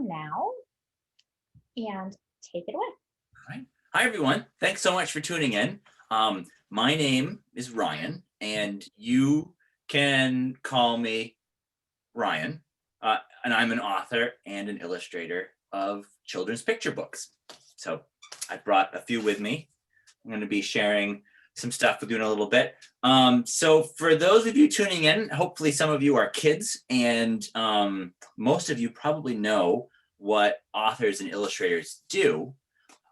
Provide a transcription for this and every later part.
now and take it away. All right. Hi, everyone. Thanks so much for tuning in. My name is Ryan, and you can call me Ryan. And I'm an author and an illustrator of children's picture books. So I brought a few with me. I'm going to be sharing some stuff with you in a little bit. So for those of you tuning in, hopefully some of you are kids, and most of you probably know what authors and illustrators do.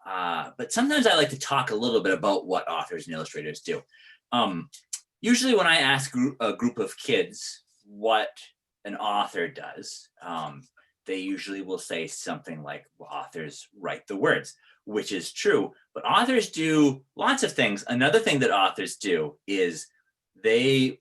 But sometimes I like to talk a little bit about what authors and illustrators do. Usually when I ask a group of kids what an author does, they usually will say something like, well, authors write the words, which is true, but authors do lots of things. Another thing that authors do is they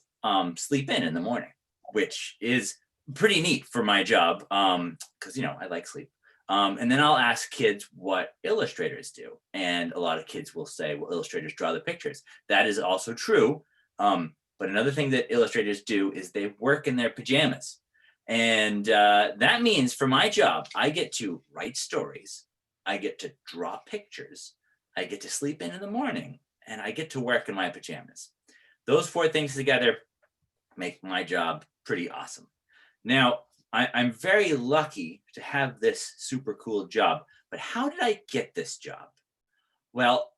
sleep in the morning, which is pretty neat for my job, because, I like sleep. And then I'll ask kids what illustrators do. And a lot of kids will say, well, illustrators draw the pictures. That is also true. But another thing that illustrators do is they work in their pajamas. And that means for my job, I get to write stories. I get to draw pictures. I get to sleep in the morning. And I get to work in my pajamas. Those four things together make my job pretty awesome. Now, I'm very lucky to have this super cool job, but how did I get this job? Well,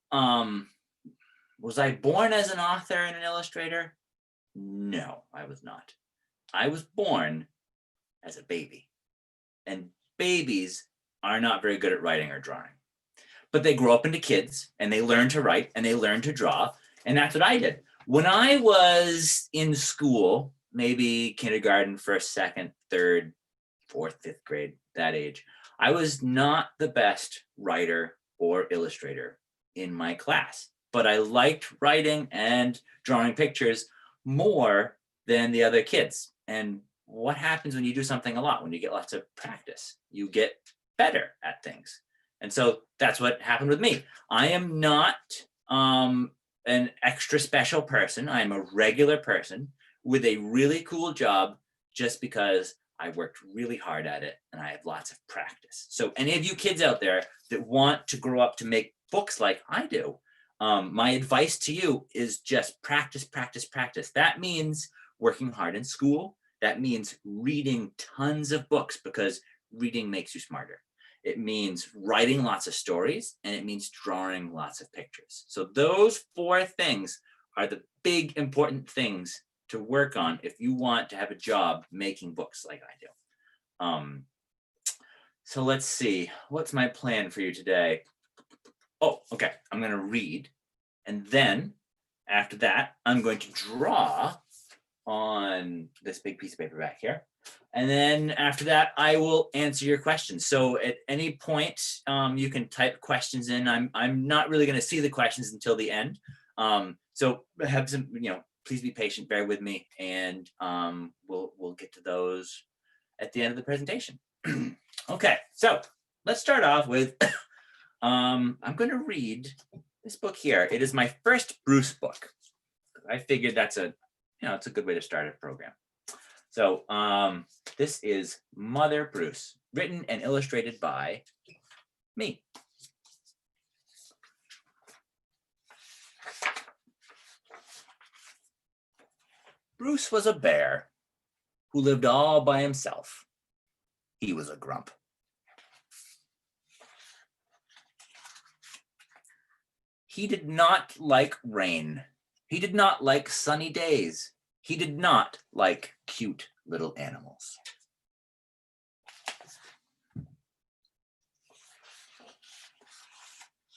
was I born as an author and an illustrator? No, I was not. I was born as a baby, and babies are not very good at writing or drawing, but they grow up into kids and they learn to write and they learn to draw, and that's what I did. When I was in school, maybe kindergarten, first, second, third, fourth, fifth grade, that age, I was not the best writer or illustrator in my class, but I liked writing and drawing pictures more than the other kids. And what happens when you do something a lot? When you get lots of practice, you get better at things. And so that's what happened with me. I am not an extra special person. I'm a regular person with a really cool job just because I worked really hard at it and I have lots of practice. So any of you kids out there that want to grow up to make books like I do, my advice to you is just practice, practice, practice. That means working hard in school. That means reading tons of books because reading makes you smarter. It means writing lots of stories, and it means drawing lots of pictures. So those four things are the big important things to work on if you want to have a job making books like I do. So let's see, what's my plan for you today? Oh, okay, I'm gonna read, and then after that, I'm going to draw on this big piece of paper back here. And then after that, I will answer your questions. So at any point, you can type questions in. I'm not really going to see the questions until the end. So have some, please be patient, bear with me, and we'll get to those at the end of the presentation. Okay, so let's start off with, I'm going to read this book here. It is my first Bruce book. I figured that's it's a good way to start a program. So this is Mother Bruce, written and illustrated by me. Bruce was a bear who lived all by himself. He was a grump. He did not like rain. He did not like sunny days. He did not like cute little animals.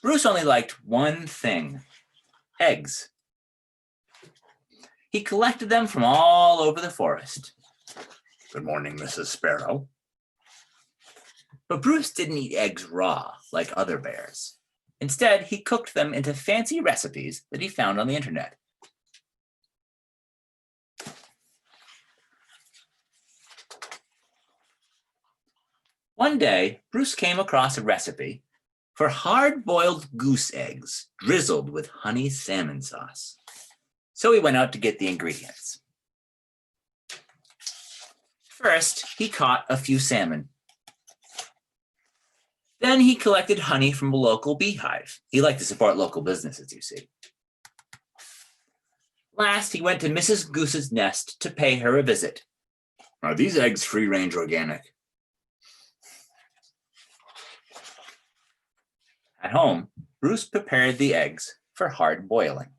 Bruce only liked one thing: eggs. He collected them from all over the forest. Good morning, Mrs. Sparrow. But Bruce didn't eat eggs raw like other bears. Instead, he cooked them into fancy recipes that he found on the internet. One day, Bruce came across a recipe for hard-boiled goose eggs drizzled with honey salmon sauce. So he went out to get the ingredients. First, he caught a few salmon. Then he collected honey from a local beehive. He liked to support local businesses, you see. Last, he went to Mrs. Goose's nest to pay her a visit. Are these eggs free-range organic? At home, Bruce prepared the eggs for hard boiling.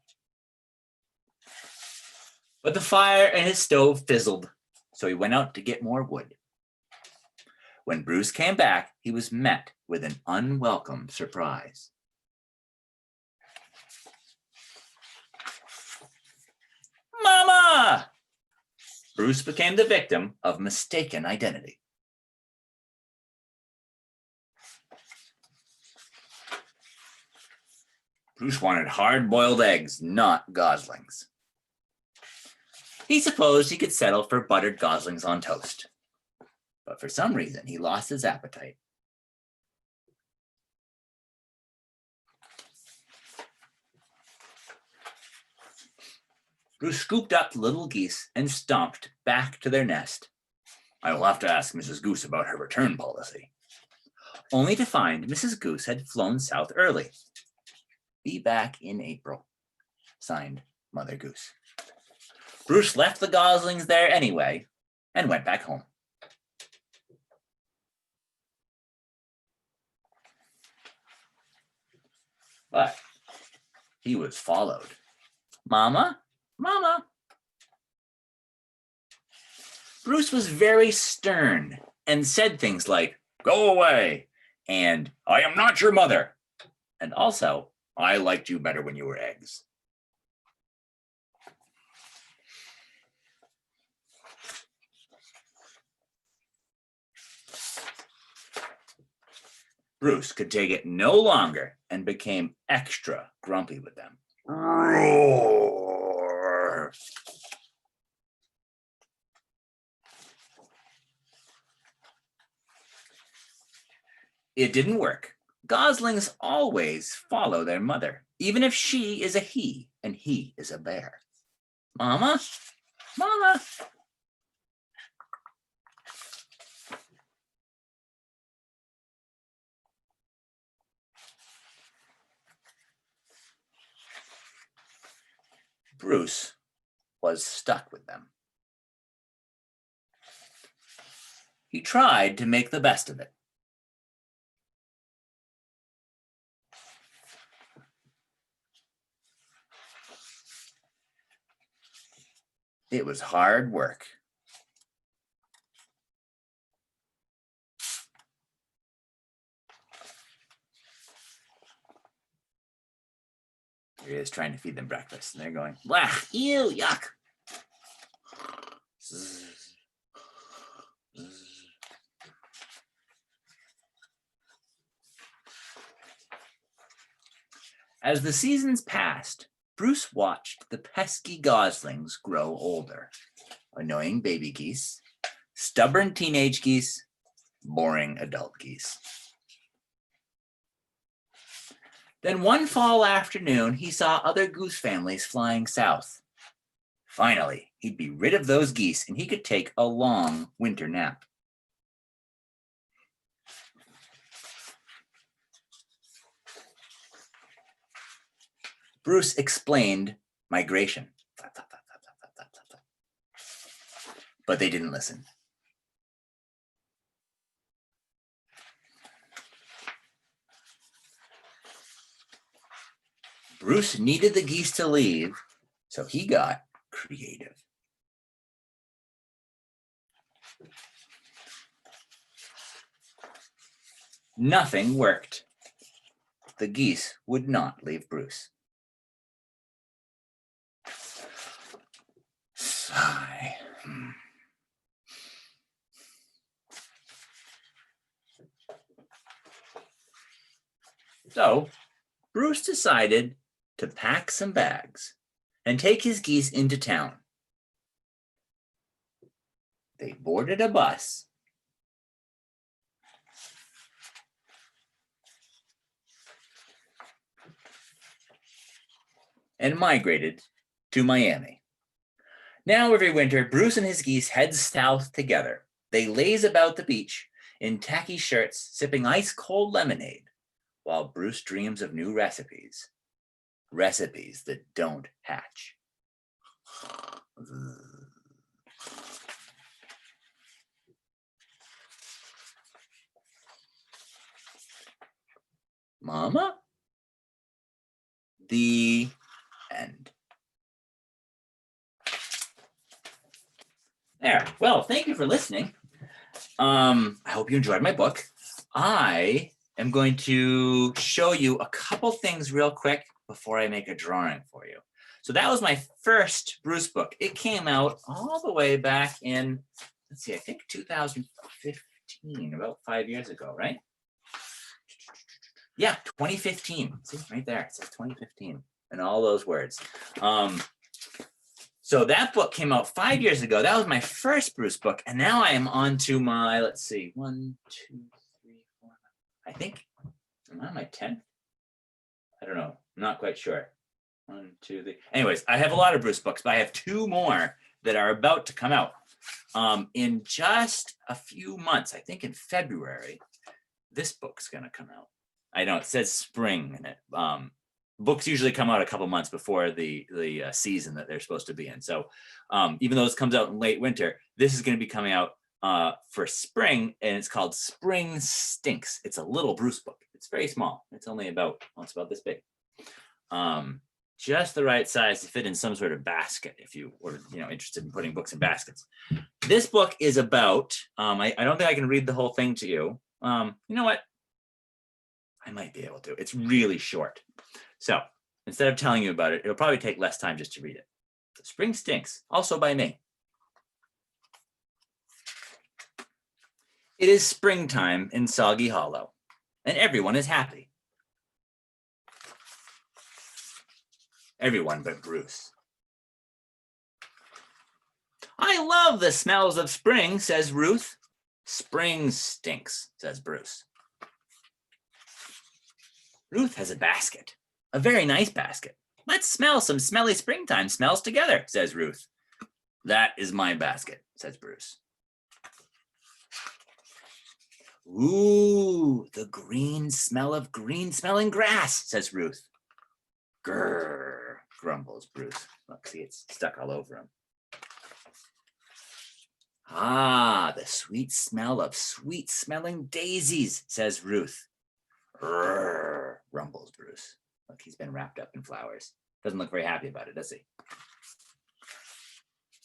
But the fire in his stove fizzled, so he went out to get more wood. When Bruce came back, he was met with an unwelcome surprise. Mama! Bruce became the victim of mistaken identity. Bruce wanted hard-boiled eggs, not goslings. He supposed he could settle for buttered goslings on toast. But for some reason, he lost his appetite. Bruce scooped up the little geese and stomped back to their nest. I will have to ask Mrs. Goose about her return policy. Only to find Mrs. Goose had flown south early. Be back in April. Signed, Mother Goose. Bruce left the goslings there anyway and went back home. But he was followed. Mama? Mama? Bruce was very stern and said things like, go away, and I am not your mother, and also, I liked you better when you were eggs. Bruce could take it no longer and became extra grumpy with them. Roar! It didn't work. Goslings always follow their mother, even if she is a he and he is a bear. Mama? Mama? Bruce was stuck with them. He tried to make the best of it. It was hard work. Here he is trying to feed them breakfast, and they're going, "Blah, ew, yuck." As the seasons passed, Bruce watched the pesky goslings grow older. Annoying baby geese, stubborn teenage geese, boring adult geese. Then one fall afternoon, he saw other goose families flying south. Finally, he'd be rid of those geese and he could take a long winter nap. Bruce explained migration, but they didn't listen. Bruce needed the geese to leave, so he got creative. Nothing worked. The geese would not leave Bruce. Sigh. So, Bruce decided to pack some bags and take his geese into town. They boarded a bus and migrated to Miami. Now every winter, Bruce and his geese head south together. They laze about the beach in tacky shirts, sipping ice cold lemonade, while Bruce dreams of new recipes. Recipes that don't hatch. Mama? The end. There. Well, thank you for listening. I hope you enjoyed my book. I am going to show you a couple things real quick before I make a drawing for you. So that was my first Bruce book. It came out all the way back in, let's see, I think 2015, about 5 years ago, right? Yeah, 2015. See, right there, it says 2015 and all those words. So that book came out 5 years ago. That was my first Bruce book. And now I am on to my, let's see, 1, 2, 3, 4, I think, am I on my 10th? I don't know. I'm not quite sure. 1, 2, 3. Anyways, I have a lot of Bruce books, but I have 2 more that are about to come out. In just a few months, I think in February, this book's going to come out. I know it says spring in it. Books usually come out a couple months before the season that they're supposed to be in. So even though this comes out in late winter, this is going to be coming out for spring, and it's called Spring Stinks. It's a little Bruce book. It's very small. It's only about, well, it's about this big. Just the right size to fit in some sort of basket if you were, interested in putting books in baskets. This book is about, I don't think I can read the whole thing to you. You know what? I might be able to. It's really short. So instead of telling you about it, it'll probably take less time just to read it. Spring Stinks, also by me. It is springtime in Soggy Hollow, and everyone is happy. Everyone but Bruce. I love the smells of spring, says Ruth. Spring stinks, says Bruce. Ruth has a basket, a very nice basket. Let's smell some smelly springtime smells together, says Ruth. That is my basket, says Bruce. Ooh, the green smell of green smelling grass, says Ruth. Grrr, grumbles Bruce. Look, see, it's stuck all over him. Ah, the sweet smell of sweet smelling daisies, says Ruth. Grrr, rumbles Bruce. Look, he's been wrapped up in flowers. Doesn't look very happy about it, does he?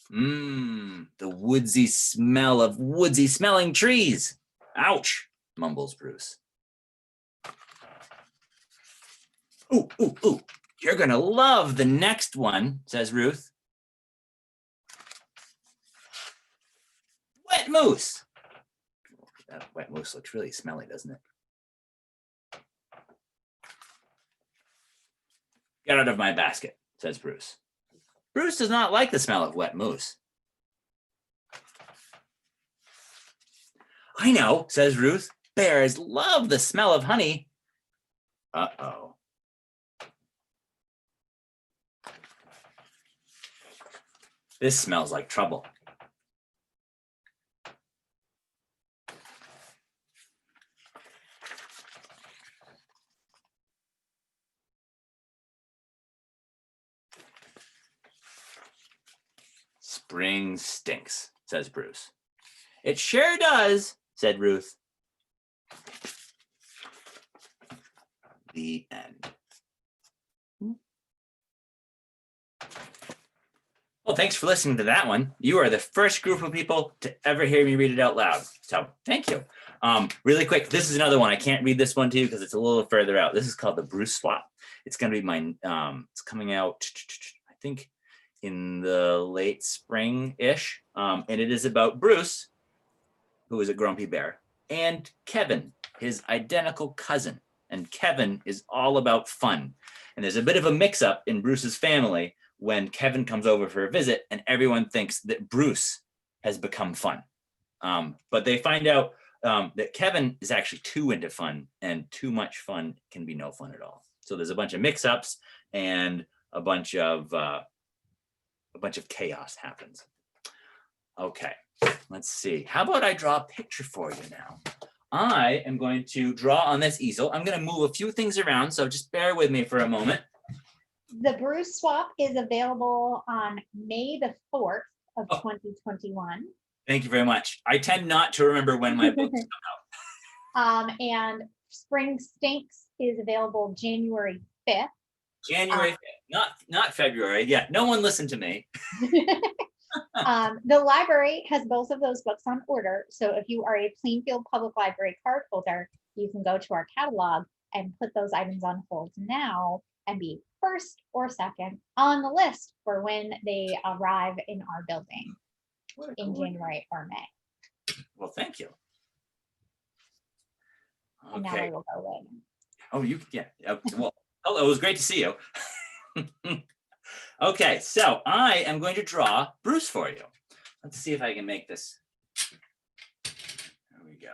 The woodsy smell of woodsy smelling trees. Ouch, mumbles Bruce. Ooh, ooh, ooh. You're gonna love the next one, says Ruth. Wet moose. That wet moose looks really smelly, doesn't it? Get out of my basket, says Bruce. Bruce does not like the smell of wet moose. I know, says Ruth. Bears love the smell of honey. Uh-oh. This smells like trouble. Spring stinks, says Bruce. It sure does, said Ruth. The end. Well, thanks for listening to that one. You are the first group of people to ever hear me read it out loud. So thank you. Really quick, this is another one. I can't read this one to you because it's a little further out. This is called the Bruce Swap. It's going to be my, it's coming out, I think, in the late spring-ish. And it is about Bruce, who is a grumpy bear, and Kevin, his identical cousin. And Kevin is all about fun. And there's a bit of a mix-up in Bruce's family when Kevin comes over for a visit and everyone thinks that Bruce has become fun. But they find out that Kevin is actually too into fun, and too much fun can be no fun at all. So there's a bunch of mix-ups and a bunch of chaos happens. Okay, let's see. How about I draw a picture for you now? I am going to draw on this easel. I'm going to move a few things around, so just bear with me for a moment. The Bruce swap is available on May the 4th of Oh. 2021. Thank you very much. I tend not to remember when my books come out. And Spring Stinks is available January 5th. January 5th, not February. Yeah, no one listened to me. The library has both of those books on order. So if you are a Plainfield Public Library card holder, you can go to our catalog and put those items on hold now and be first or second on the list for when they arrive in our building in January or May. Well, thank you. And now I Okay. will go in. Oh, yeah. Well, hello, it was great to see you. Okay, so I am going to draw Bruce for you. Let's see if I can make this. There we go.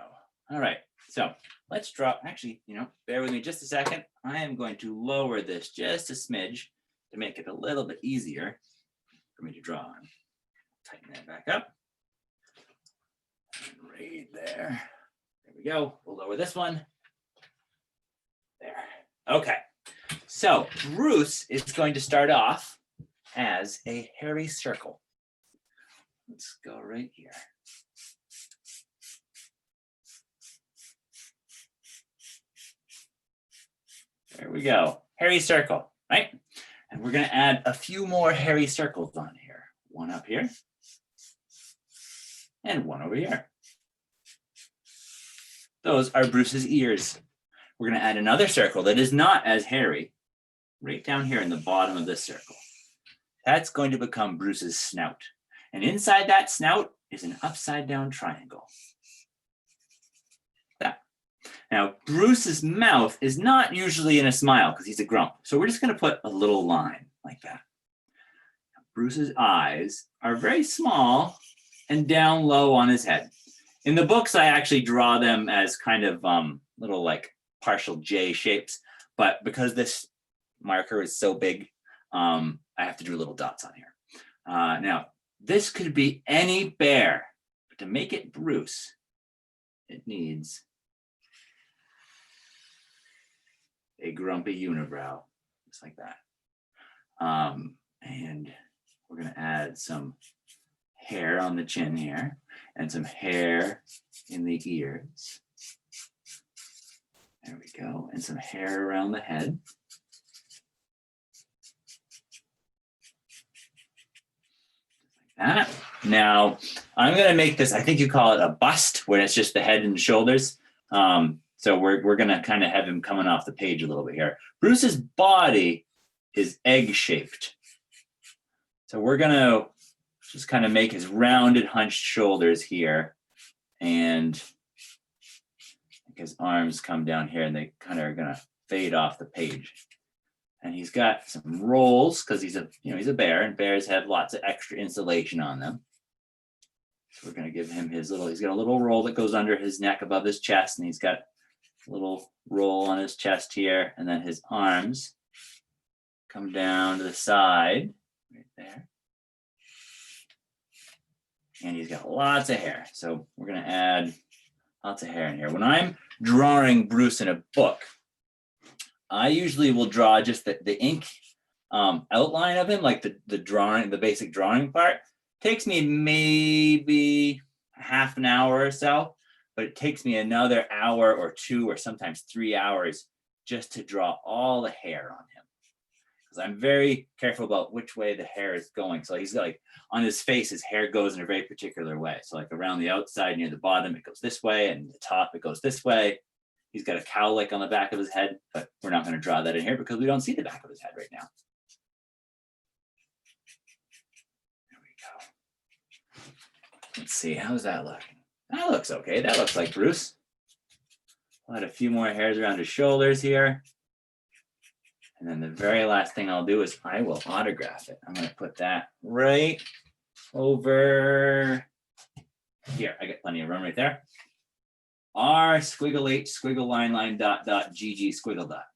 All right, so let's draw. Actually, bear with me just a second. I am going to lower this just a smidge to make it a little bit easier for me to draw on. Tighten that back up. Right there. There we go. We'll lower this one. There. Okay. So Bruce is going to start off as a hairy circle. Let's go right here. There we go. Hairy circle, right? And we're going to add a few more hairy circles on here. One up here. And one over here. Those are Bruce's ears. We're going to add another circle that is not as hairy right down here in the bottom of this circle. That's going to become Bruce's snout. And inside that snout is an upside down triangle. That. Now, Bruce's mouth is not usually in a smile because he's a grump. So we're just going to put a little line like that. Bruce's eyes are very small and down low on his head. In the books, I actually draw them as kind of little like partial J shapes. But because this marker is so big, I have to do little dots on here. Now, this could be any bear, but to make it Bruce, it needs a grumpy unibrow, just like that. And we're going to add some hair on the chin here and some hair in the ears. There we go. And some hair around the head. That. Now, I'm going to make this, I think you call it a bust, where it's just the head and shoulders. So we're going to kind of have him coming off the page a little bit here. Bruce's body is egg-shaped. So we're going to just kind of make his rounded, hunched shoulders here. And his arms come down here, and they kind of are going to fade off the page. And he's got some rolls because he's a bear, and bears have lots of extra insulation on them. So we're going to give him he's got a little roll that goes under his neck above his chest, and he's got a little roll on his chest here, and then his arms come down to the side right there. And he's got lots of hair. So we're going to add lots of hair in here. When I'm drawing Bruce in a book, I usually will draw just the ink outline of him, like the basic drawing part. Takes me maybe half an hour or so, but it takes me another hour or 2 or sometimes 3 hours just to draw all the hair on him. Because I'm very careful about which way the hair is going. So he's like on his face, his hair goes in a very particular way. So like around the outside near the bottom, it goes this way, and the top, it goes this way. He's got a cowlick on the back of his head, but we're not going to draw that in here because we don't see the back of his head right now. There we go. Let's see, how's that looking? That looks okay. That looks like Bruce. I'll add a few more hairs around his shoulders here. And then the very last thing I'll do is I will autograph it. I'm going to put that right over here. I got plenty of room right there. R squiggle H squiggle line dot GG squiggle dot.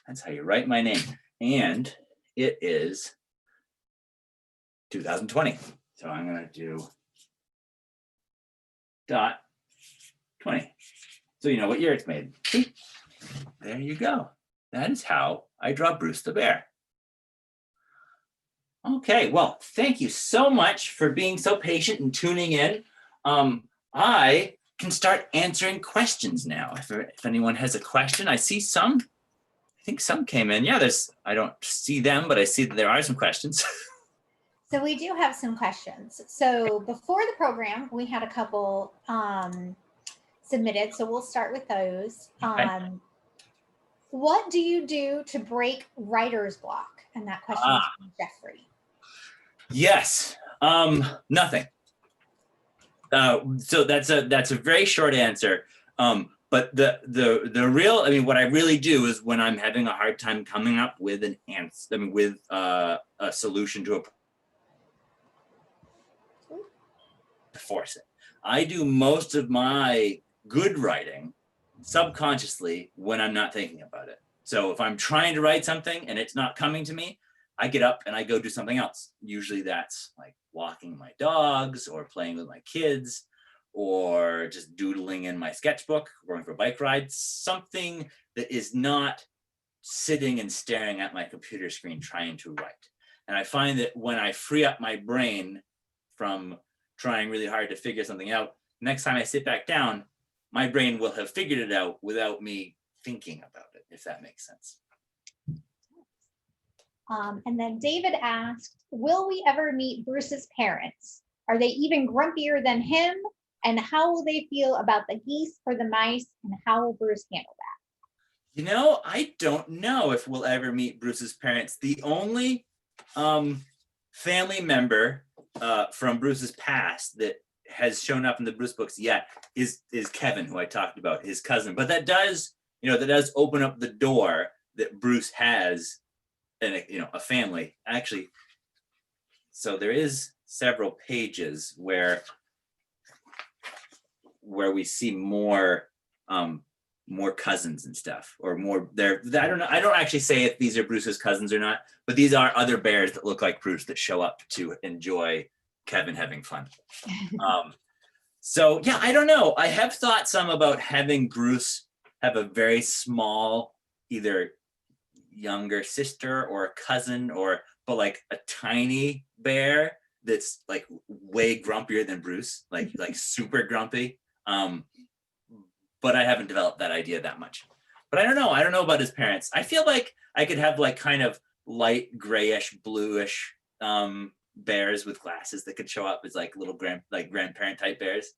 That's how you write my name. And it is 2020. So I'm going to do dot 20. So you know what year it's made. See? There you go. That is how I draw Bruce the bear. Okay, well, thank you so much for being so patient and tuning in. I can start answering questions now. If anyone has a question, I see some. I think some came in. Yeah, I don't see them, but I see that there are some questions. So we do have some questions. So before the program, we had a couple submitted. So we'll start with those. Okay. What do you do to break writer's block? And that question is from Jeffrey. Yes, nothing. So that's a very short answer. But the real, I mean, what I really do is when I'm having a hard time coming up with an answer, I mean, with a solution to force it. I do most of my good writing subconsciously when I'm not thinking about it. So if I'm trying to write something and it's not coming to me, I get up and I go do something else. Usually that's like walking my dogs or playing with my kids or just doodling in my sketchbook, going for a bike ride, something that is not sitting and staring at my computer screen trying to write. And I find that when I free up my brain from trying really hard to figure something out, next time I sit back down, my brain will have figured it out without me thinking about it, if that makes sense. And then David asked, will we ever meet Bruce's parents? Are they even grumpier than him? And how will they feel about the geese or the mice? And how will Bruce handle that? You know, I don't know if we'll ever meet Bruce's parents. The only family member from Bruce's past that has shown up in the Bruce books yet is Kevin, who I talked about, his cousin. But that does open up the door that Bruce has a family. Actually, so there is several pages where we see more cousins and stuff, or more there. I don't know. I don't actually say if these are Bruce's cousins or not, but these are other bears that look like Bruce that show up to enjoy Kevin having fun. So yeah, I don't know. I have thought some about having Bruce have a very small, either younger sister or a cousin, but like a tiny bear that's like way grumpier than Bruce, like super grumpy. But I haven't developed that idea that much. But I don't know. I don't know about his parents. I feel like I could have like kind of light grayish, bluish bears with glasses that could show up as like little grandparent type bears.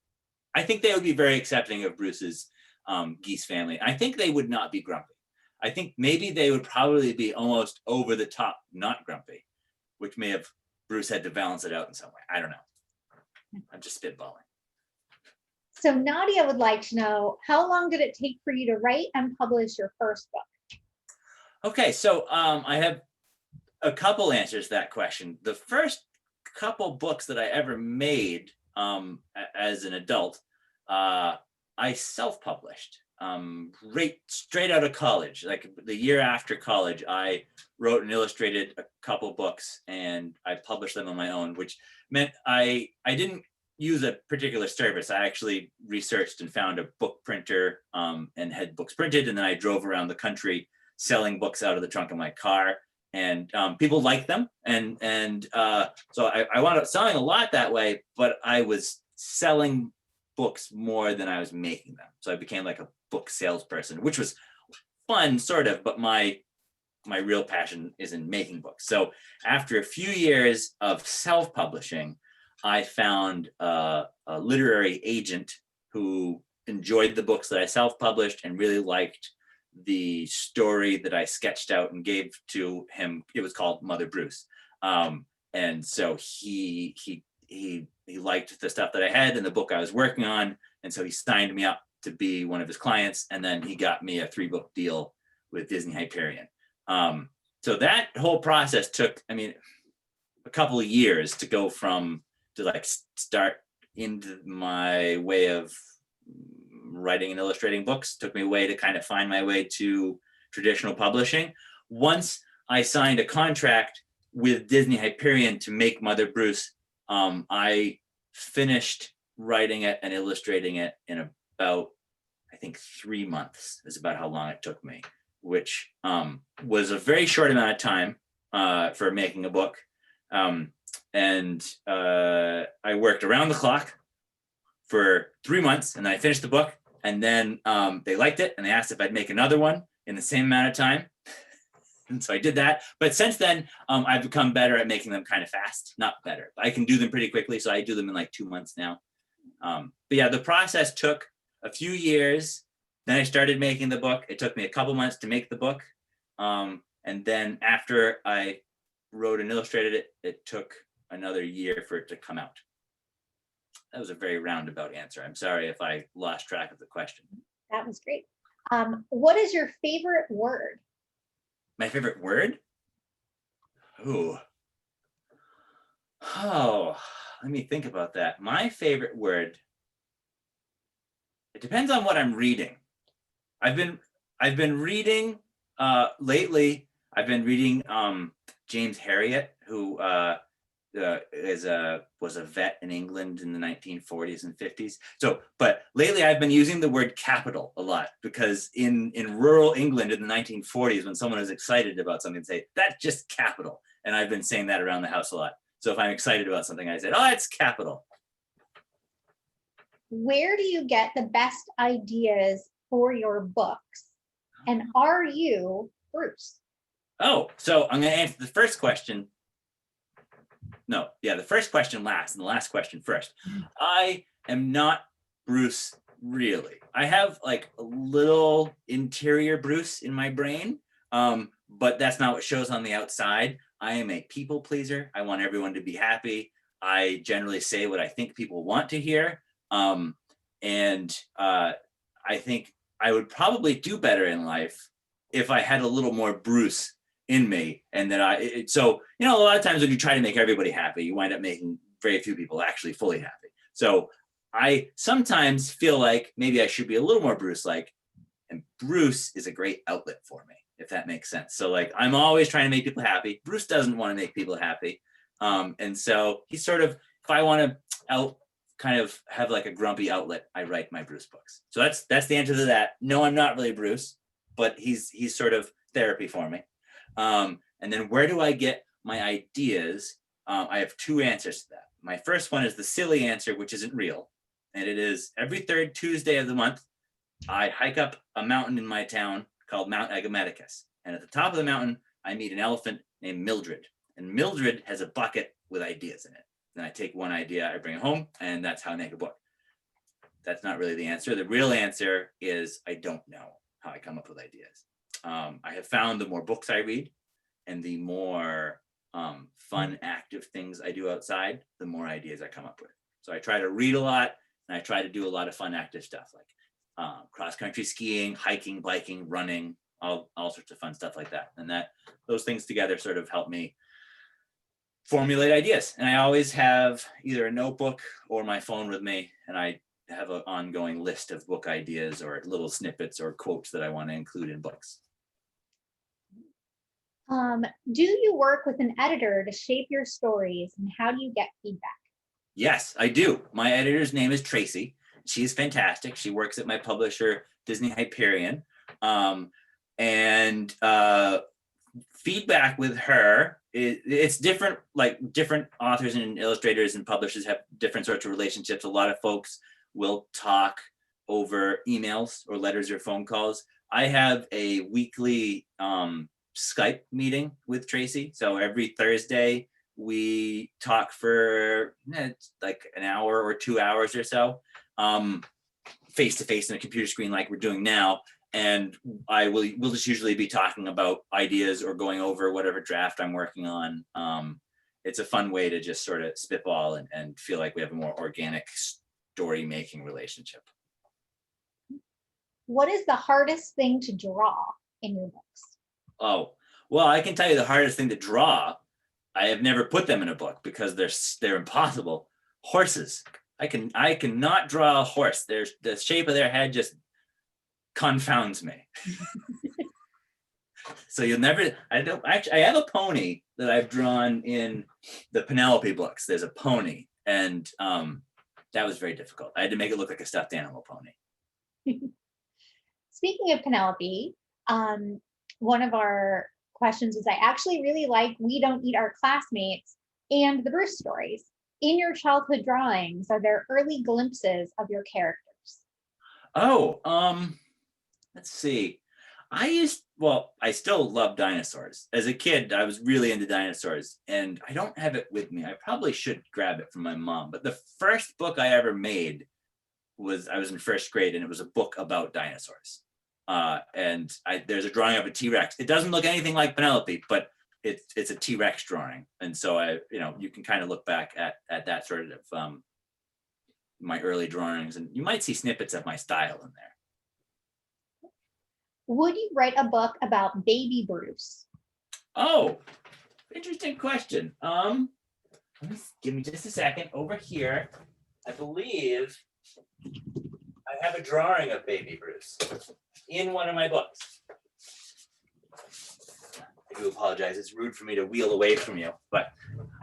I think they would be very accepting of Bruce's geese family. I think they would not be grumpy. I think maybe they would probably be almost over the top, not grumpy, which may have Bruce had to balance it out in some way. I don't know. I'm just spitballing. So Nadia would like to know, how long did it take for you to write and publish your first book? Okay, so I have a couple answers to that question. The first couple books that I ever made as an adult, I self-published right straight out of college. Like the year after college, I wrote and illustrated a couple books and I published them on my own, which meant I didn't use a particular service. I actually researched and found a book printer and had books printed, and then I drove around the country selling books out of the trunk of my car, and people liked them, and so I wound up selling a lot that way, but I was selling books more than I was making them. So I became like a book salesperson, which was fun, sort of, but my real passion is in making books. So after a few years of self-publishing, I found a literary agent who enjoyed the books that I self-published and really liked the story that I sketched out and gave to him. It was called Mother Bruce. And so he liked the stuff that I had and the book I was working on. And so he signed me up to be one of his clients. And then he got me a 3-book deal with Disney Hyperion. So that whole process took, I mean, a couple of years to go from to like start into my way of writing and illustrating books. Took me a way to kind of find my way to traditional publishing. Once I signed a contract with Disney Hyperion to make Mother Bruce, I finished writing it and illustrating it in about, I think, 3 months is about how long it took me, which was a very short amount of time for making a book. And I worked around the clock for 3 months, and then I finished the book. And then they liked it, and they asked if I'd make another one in the same amount of time. And so I did that. But since then, I've become better at making them kind of fast. Not better. I can do them pretty quickly, so I do them in like 2 months now. But yeah, the process took a few years. Then I started making the book. It took me a couple months to make the book. And then after I wrote and illustrated it, it took another year for it to come out. That was a very roundabout answer. I'm sorry if I lost track of the question. That was great. What is your favorite word? My favorite word? Ooh. Oh, let me think about that. My favorite word, it depends on what I'm reading. I've been reading lately. I've been reading James Herriot, who was a vet in England in the 1940s and 50s. So, but lately I've been using the word capital a lot, because in rural England in the 1940s, when someone was excited about something, they'd say, that's just capital. And I've been saying that around the house a lot. So if I'm excited about something, I said, oh, it's capital. Where do you get the best ideas for your books? And are you Bruce? Oh, so I'm going to answer the first question. No, yeah, the first question last and the last question first. I am not Bruce, really. I have like a little interior Bruce in my brain, but that's not what shows on the outside. I am a people pleaser. I want everyone to be happy. I generally say what I think people want to hear. And I think I would probably do better in life if I had a little more Bruce in me. And that so, a lot of times when you try to make everybody happy, you wind up making very few people actually fully happy. So I sometimes feel like maybe I should be a little more Bruce-like, and Bruce is a great outlet for me, if that makes sense. So like, I'm always trying to make people happy. Bruce doesn't want to make people happy. And so he's sort of, if I want to kind of have like a grumpy outlet, I write my Bruce books. So that's the answer to that. No, I'm not really Bruce, but he's sort of therapy for me. And then where do I get my ideas? I have two answers to that. My first one is the silly answer, which isn't real. And it is every third Tuesday of the month, I hike up a mountain in my town called Mount Agameticus. And at the top of the mountain, I meet an elephant named Mildred. And Mildred has a bucket with ideas in it. Then I take one idea, I bring it home, and that's how I make a book. That's not really the answer. The real answer is I don't know how I come up with ideas. I have found the more books I read and the more fun, active things I do outside, the more ideas I come up with. So I try to read a lot, and I try to do a lot of fun, active stuff like cross-country skiing, hiking, biking, running, all sorts of fun stuff like that. And those things together sort of help me formulate ideas. And I always have either a notebook or my phone with me, and I have an ongoing list of book ideas or little snippets or quotes that I want to include in books. Do you work with an editor to shape your stories, and how do you get feedback? Yes, I do. My editor's name is Tracy. She's fantastic. She works at my publisher, Disney Hyperion. And feedback with her, it's different, like different authors and illustrators and publishers have different sorts of relationships. A lot of folks will talk over emails or letters or phone calls. I have a weekly Skype meeting with Tracy. So every Thursday we talk for like an hour or 2 hours or so, face to face on a computer screen like we're doing now. And we'll just usually be talking about ideas or going over whatever draft I'm working on. It's a fun way to just sort of spitball and feel like we have a more organic story making relationship. What is the hardest thing to draw in your books? Oh, well, I can tell you the hardest thing to draw. I have never put them in a book because they're impossible. Horses. I cannot draw a horse. The shape of their head just confounds me. So you'll never, I have a pony that I've drawn in the Penelope books. There's a pony, and that was very difficult. I had to make it look like a stuffed animal pony. Speaking of Penelope, one of our questions is, I actually really like We Don't Eat Our Classmates and the Bruce stories. In your childhood drawings, are there early glimpses of your characters? Oh, let's see. I still love dinosaurs. As a kid, I was really into dinosaurs, and I don't have it with me. I probably should grab it from my mom. But the first book I ever made I was in first grade, and it was a book about dinosaurs. There's a drawing of a T-Rex. It doesn't look anything like Penelope, but it's a T-Rex drawing. And so you can kind of look back at that sort of my early drawings, and you might see snippets of my style in there. Would you write a book about baby Bruce? Oh, interesting question. Give me just a second. Over here, I believe I have a drawing of baby Bruce in one of my books. I do apologize. It's rude for me to wheel away from you, but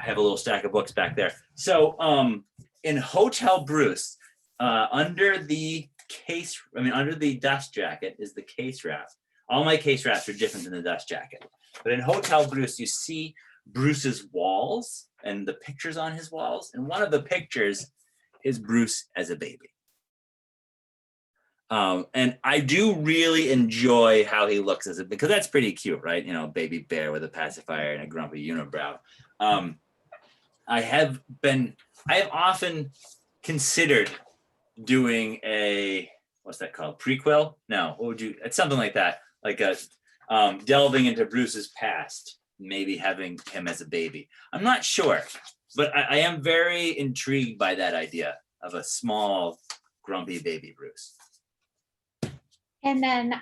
I have a little stack of books back there. So in Hotel Bruce, under the dust jacket is the case wrap. All my case wraps are different than the dust jacket. But in Hotel Bruce, you see Bruce's walls and the pictures on his walls. And one of the pictures is Bruce as a baby. And I do really enjoy how he looks because that's pretty cute, right? Baby bear with a pacifier and a grumpy unibrow. I have often considered doing what's that called? Prequel? No, it's something like that. Like delving into Bruce's past, maybe having him as a baby. I'm not sure, but I am very intrigued by that idea of a small, grumpy baby Bruce. And then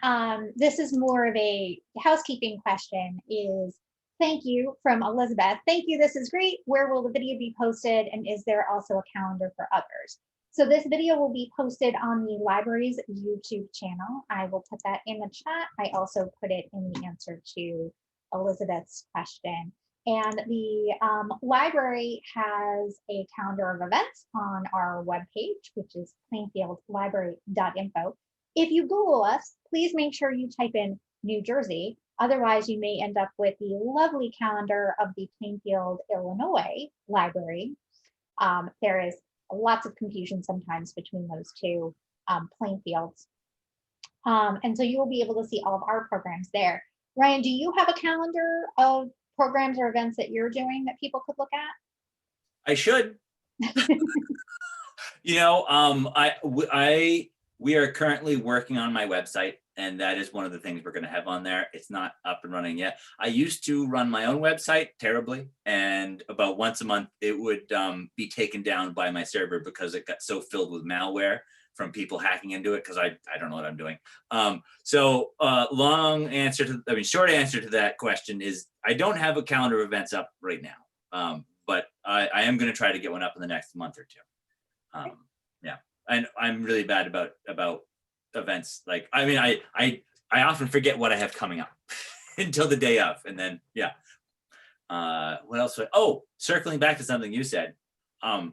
this is more of a housekeeping question is, thank you from Elizabeth. Thank you, this is great. Where will the video be posted? And is there also a calendar for others? So this video will be posted on the library's YouTube channel. I will put that in the chat. I also put it in the answer to Elizabeth's question. And the library has a calendar of events on our webpage, which is plainfieldlibrary.info. If you Google us, please make sure you type in New Jersey. Otherwise, you may end up with the lovely calendar of the Plainfield, Illinois library. There is lots of confusion sometimes between those two Plainfields. And so you will be able to see all of our programs there. Ryan, do you have a calendar of programs or events that you're doing that people could look at? I should. We are currently working on my website, and that is one of the things we're going to have on there. It's not up and running yet. I used to run my own website terribly, and about once a month it would be taken down by my server because it got so filled with malware from people hacking into it because I don't know what I'm doing. Short answer to that question is I don't have a calendar of events up right now, but I am going to try to get one up in the next month or two. Yeah. And I'm really bad about events. I often forget what I have coming up until the day of, and then what else? Circling back to something you said,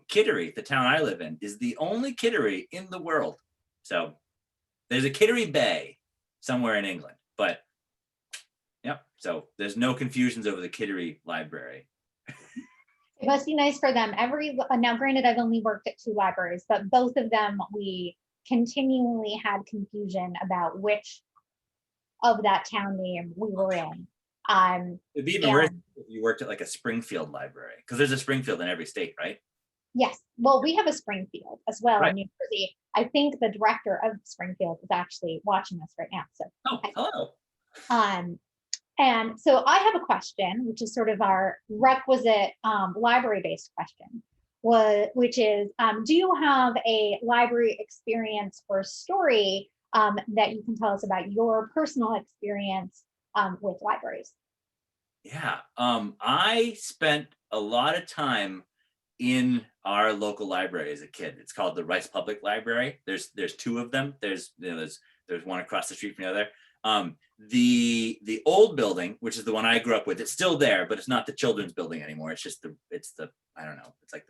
Kittery, the town I live in, is the only Kittery in the world. So there's a Kittery Bay somewhere in England, but so there's no confusions over the Kittery Library. It must be nice for them. Now, granted, I've only worked at 2 libraries, but both of them, we continually had confusion about which of that town name we were in. It'd be even worse if you worked at like a Springfield library, because there's a Springfield in every state, right? Yes. Well, we have a Springfield as well right. in New Jersey. I think the director of Springfield is actually watching us right now. So, hello. And so I have a question, which is sort of our requisite library-based question, which is, do you have a library experience or story that you can tell us about your personal experience with libraries? Yeah, I spent a lot of time in our local library as a kid. It's called the Rice Public Library. There's 2 of them. There's one across the street from the other. The old building, which is the one I grew up with, it's still there, but it's not the children's building anymore. It's just it's the I don't know. It's like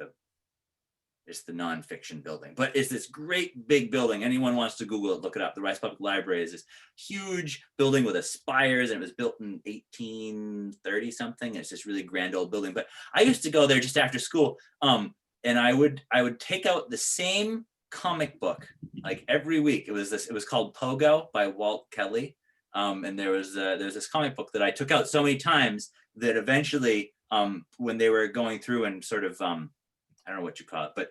It's the nonfiction building, but it's this great big building. Anyone wants to Google it, look it up. The Rice Public Library is this huge building with spires, and it was built in 1830 something. It's this really grand old building. But I used to go there just after school, and I would take out the same comic book like every week. It was called Pogo by Walt Kelly, and there's this comic book that I took out so many times that eventually, when they were going through and sort of I don't know what you call it, but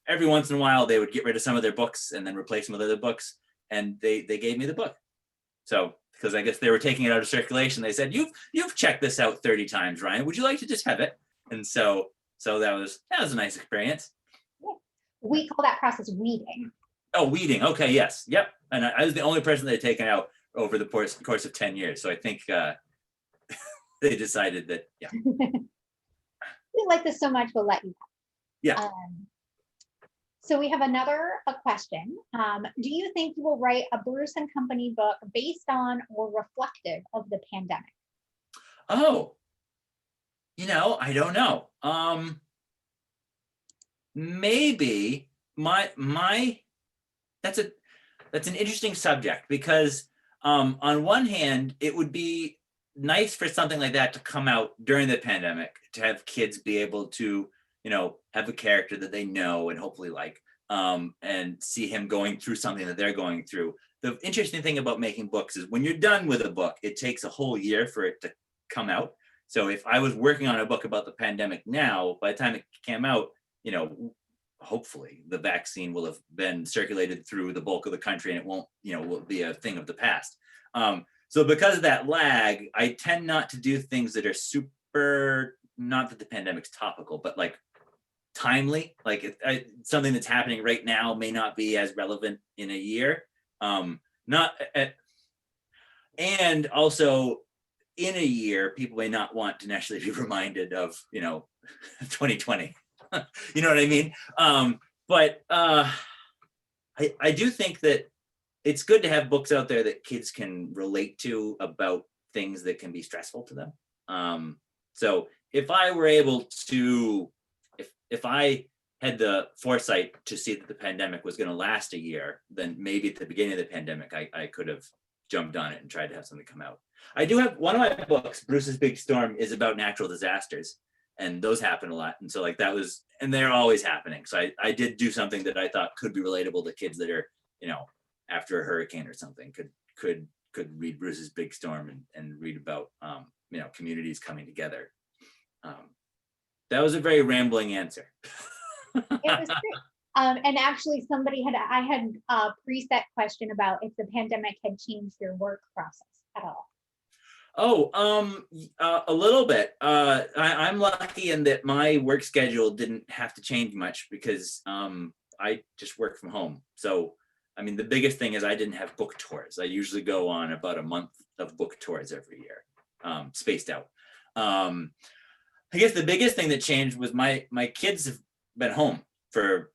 every once in a while they would get rid of some of their books and then replace them with other books, and they gave me the book. So because I guess they were taking it out of circulation, they said, you've checked this out 30 times, Ryan, would you like to just have it? And so that was a nice experience. We call that process weeding. Oh, weeding. Okay, yes, yep. And I was the only person that had taken out over the course of 10 years, so I think they decided that, yeah. We like this so much, we'll let you. Yeah. So we have a question. Do you think you will write a Bruce and Company book based on or reflective of the pandemic? Oh, I don't know. Maybe that's an interesting subject, because on one hand, it would be nice for something like that to come out during the pandemic, to have kids be able to have a character that they know and hopefully like, and see him going through something that they're going through. The interesting thing about making books is when you're done with a book, it takes a whole year for it to come out. So if I was working on a book about the pandemic now, by the time it came out, hopefully the vaccine will have been circulated through the bulk of the country, and it won't, will be a thing of the past. So because of that lag, I tend not to do things that are super, not that the pandemic's topical, but like timely, like something that's happening right now may not be as relevant in a year. And also in a year, people may not want to necessarily be reminded of, 2020. You know what I mean? But I do think that it's good to have books out there that kids can relate to about things that can be stressful to them. So if I were able to, if I had the foresight to see that the pandemic was going to last a year, then maybe at the beginning of the pandemic, I could have jumped on it and tried to have something come out. I do have one of my books, Bruce's Big Storm, is about natural disasters, and those happen a lot. And so like that was, and they're always happening. So I did do something that I thought could be relatable to kids that are, after a hurricane or something, could read Bruce's Big Storm and read about, communities coming together. That was a very rambling answer. It was great. And actually I had a preset question about if the pandemic had changed your work process at all. Oh, a little bit. I'm lucky in that my work schedule didn't have to change much, because I just work from home. So, I mean, the biggest thing is I didn't have book tours. I usually go on about a month of book tours every year, spaced out. I guess the biggest thing that changed was my kids have been home for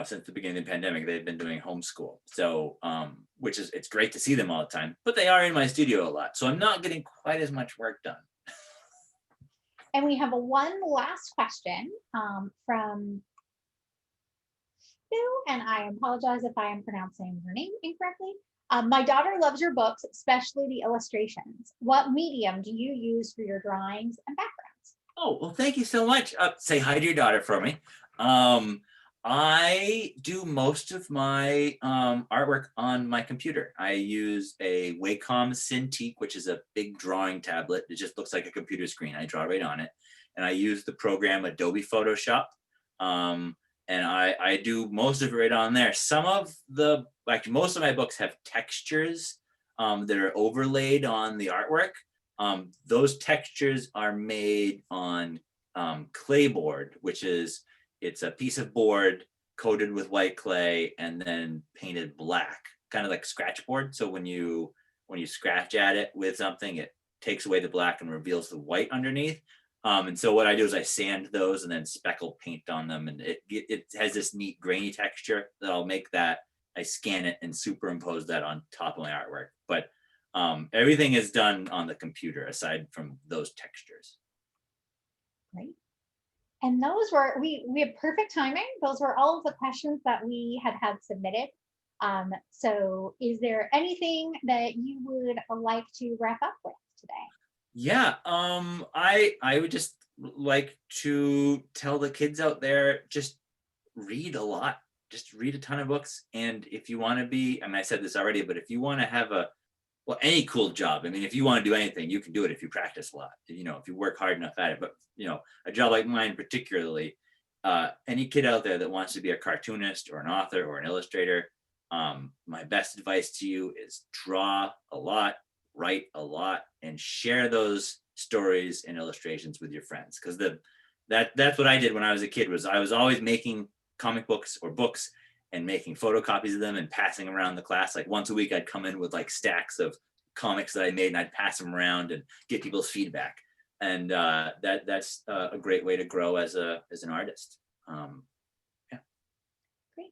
since the beginning of the pandemic. They've been doing homeschool, so which is, it's great to see them all the time, but they are in my studio a lot, so I'm not getting quite as much work done. And we have one last question from Sue, and I apologize if I am pronouncing her name incorrectly. My daughter loves your books, especially the illustrations. What medium do you use for your drawings and backgrounds? Oh, well, thank you so much. Say hi to your daughter for me. I do most of my artwork on my computer. I use a Wacom Cintiq, which is a big drawing tablet. It just looks like a computer screen. I draw right on it. And I use the program Adobe Photoshop. And I do most of it right on there. Most of my books have textures that are overlaid on the artwork. Those textures are made on clayboard, which is, it's a piece of board coated with white clay and then painted black, kind of like scratch board. So when you scratch at it with something, it takes away the black and reveals the white underneath. And so what I do is I sand those and then speckle paint on them, and it has this neat grainy texture that I'll make that. I scan it and superimpose that on top of my artwork. But everything is done on the computer aside from those textures. Great. And those were, we had perfect timing. Those were all of the questions that we had submitted. So is there anything that you would like to wrap up with today? Yeah, I would just like to tell the kids out there, just read a lot, just read a ton of books. And if you want to be, I mean, I said this already, but if you want to have a, well, any cool job, I mean, if you want to do anything, you can do it if you practice a lot, you know, if you work hard enough at it. But, you know, a job like mine, particularly, any kid out there that wants to be a cartoonist or an author or an illustrator, my best advice to you is draw a lot, write a lot, and share those stories and illustrations with your friends. Because that's what I did when I was a kid. Was I was always making comic books or books and making photocopies of them and passing around the class. Like once a week, I'd come in with like stacks of comics that I made and I'd pass them around and get people's feedback. And that's a great way to grow as an artist. Yeah. Great.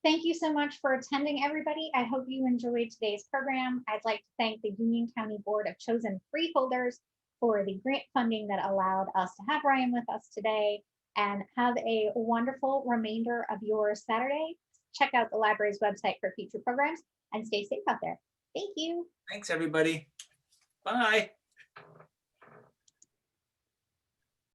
Thank you so much for attending, everybody. I hope you enjoyed today's program. I'd like to thank the Union County Board of Chosen Freeholders for the grant funding that allowed us to have Ryan with us today. And have a wonderful remainder of your Saturday. Check out the library's website for future programs and stay safe out there. Thank you. Thanks, everybody. Bye.